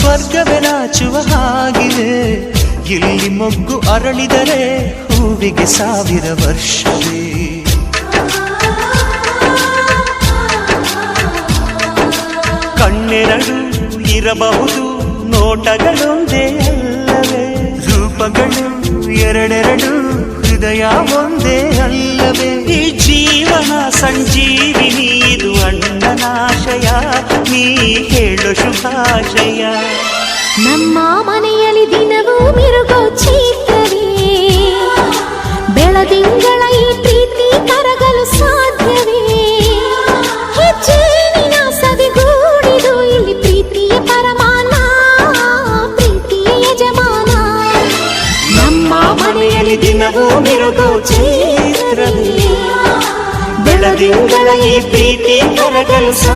ಸ್ವರ್ಗವೇ ನಾಚುವ ಹಾಗಿದೆ. ಇಲ್ಲಿ ಮೊಗ್ಗು ಅರಳಿದರೆ ಹೂವಿಗೆ 1000 ವರ್ಷವೇ. ಕಣ್ಣೆರಡು ಇರಬಹುದು, ನೋಟಗಳೊಂದೇ ಅಲ್ಲವೇ? ರೂಪಗಳು ಎರಡೆರಡು, ಹೃದಯ ಒಂದೇ ಅಲ್ಲವೇ? ಈ ಜೀವನ ಸಂಜೀವಿನಿ, ಇದು ಅಣ್ಣನಾಶಯ, ನೀ ಹೇಳು ಶುಭಾಶಯ. ನಮ್ಮ ಮನೆಯಲ್ಲಿ ದಿನವೂ ಮಿರುಗೋ ಚೈತ್ರವೇ, ಬೆಳದಿಂಗಳ ಈ ಪ್ರೀತಿ ಕರಗಲು ಸಾಧ್ಯವೇ? ಹೆಜ್ಜೆನಿನ ಸವಿಗೂಡಿದು ಇಲ್ಲಿ ಪ್ರೀತಿಯ ಪರಮಾನ, ಪ್ರೀತಿಯ ಯಜಮಾನ. ನಮ್ಮ ಮನೆಯಲ್ಲಿ ದಿನವೂ ಮಿರುಗೋ ಚೈತ್ರವೇ, ಬೆಳದಿಂಗಳ ಈ ಪ್ರೀತಿ ಕರಗಲು